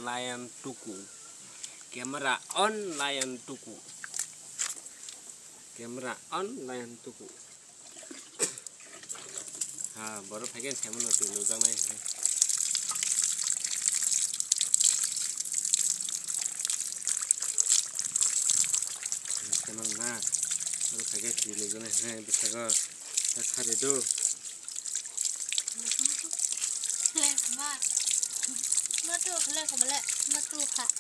layan tuku. Kamera on layan tuku. Kamera on layan tuku. Baru pakai sama nanti lujang nih. Senang nah, baru pakai di lujang nih. Bisa kok, cari dulu. Lebar, matu lek kebalik, matu kak.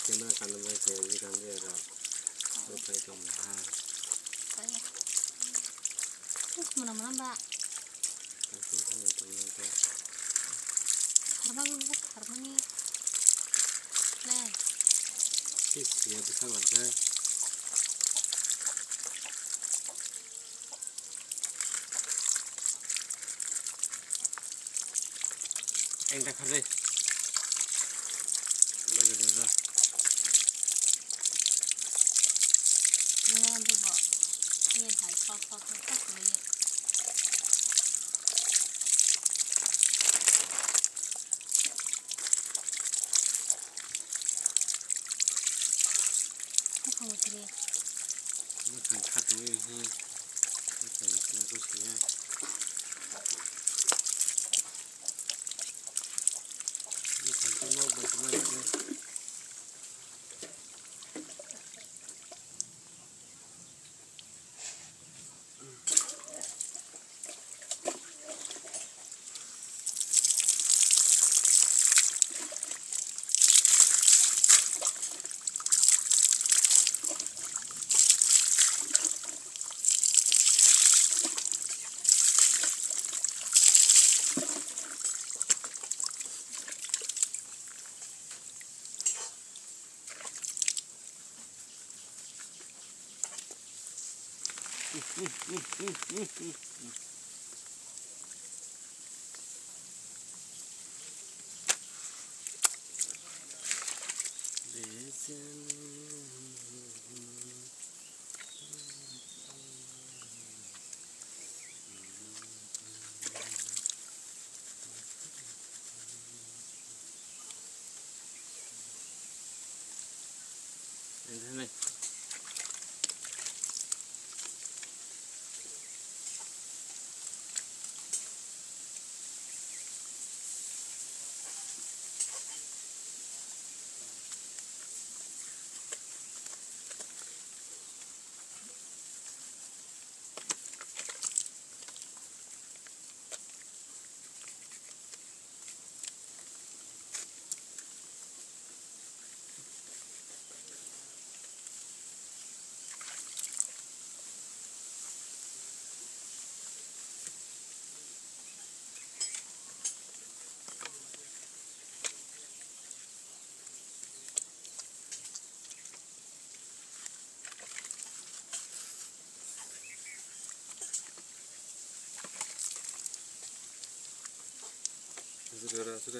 Kamera kan namanya jadi kan dia ada. Baru pakai kamera. Mana-mana mbak. Karma nih. Leh. Ya bisa lah. Anh ta khát đi. Bây giờ được rồi. Ngon cho bỏ. Nhìn thấy kho rồi. Không có gì. Nó thành khát như thế. Nó thành nó có gì nha. Nó thành cái mô bằng cái này kia. Thế này. Sudah.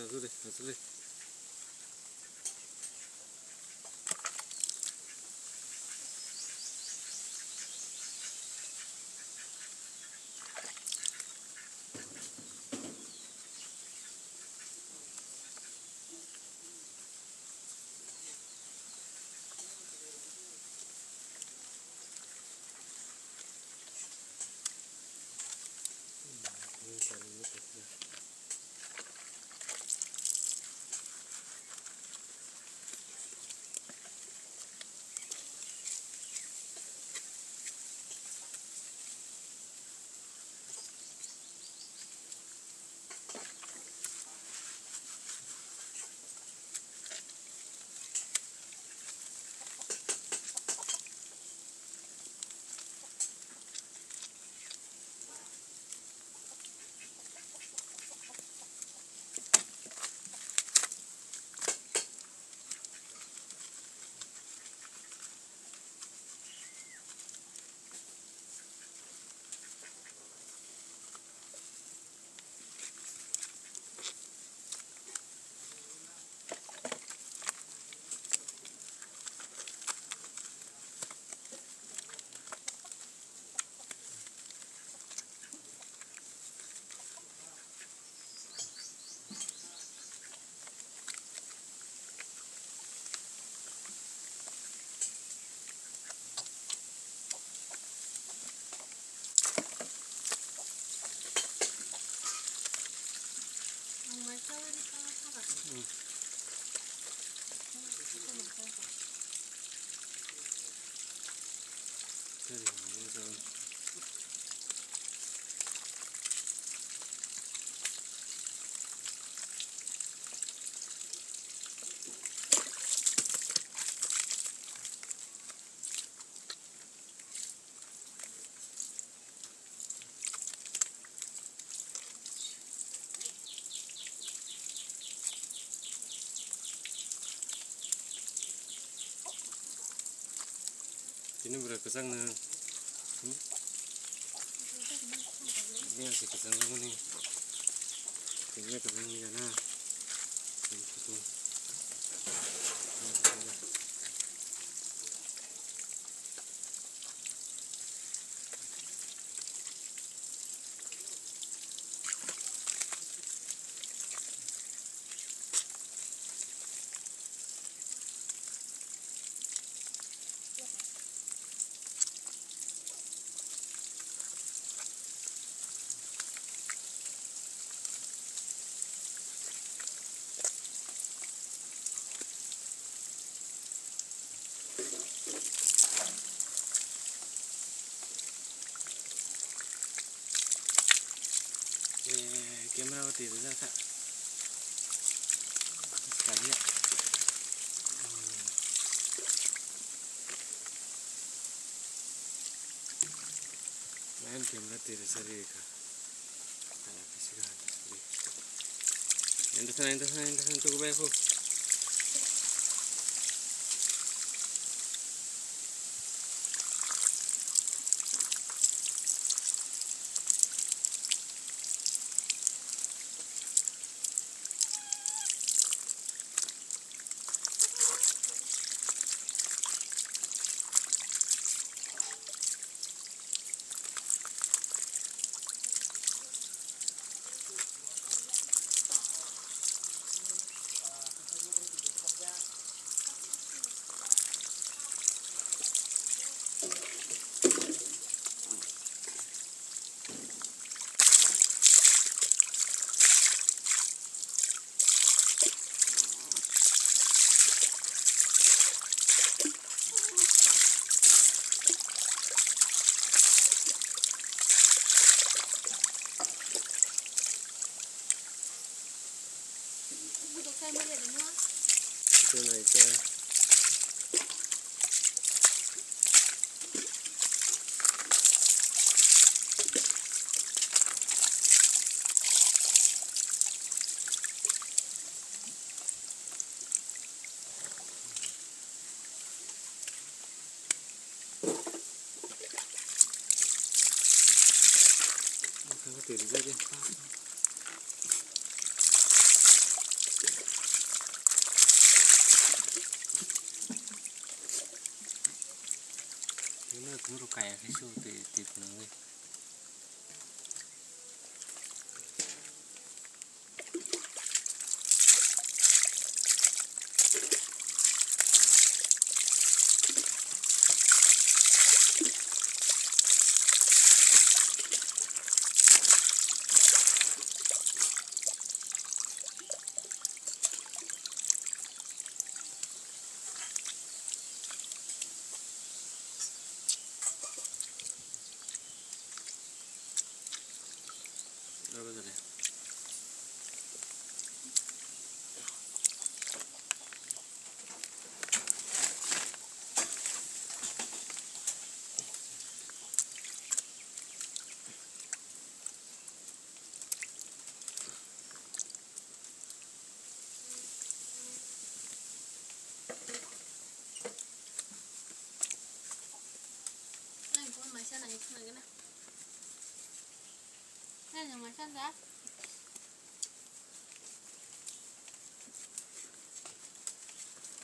Jadi ini tuh. Ini berkesan nih. Ini masih kesan kamu nih. Ini kesan ya nah. Ini kesan. Kamera mati itu kak. Sekali ya. Main kamera tidak seri kak. Kayak fisik ada seri. Yang tuh gue aku. Itu naik ke. Kamu tidur aja. Ini guru kayak kesu di penangnya. Berapa tadi? Yang makan dah.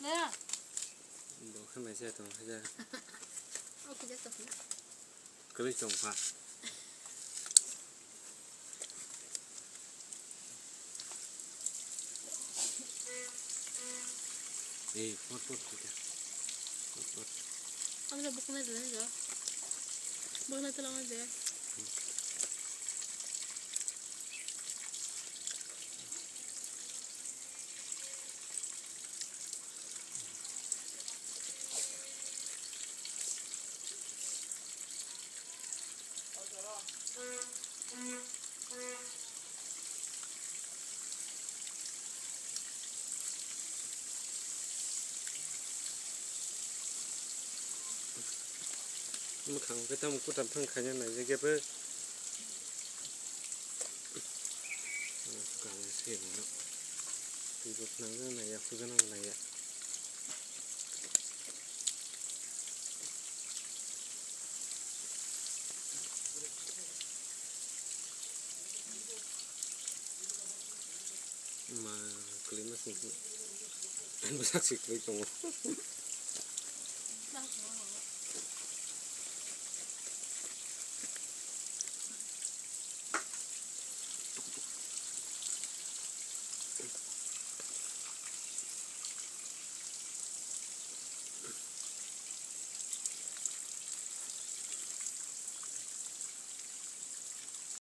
Dah. Bộ cái máy xe tổng ra. Oke, jatuh. Cái lịch tổng phạt. Pot kita. Pot. Kamu udah bukunya dulu aja. Bukunya tulang aja. mà khẳng cái tâm của tập thằng khả nhân này cái kia với cả cái xiềng nó thì bột nắng cái này cái năng này ạ mà clima sih, anh bersaksi kali kamu.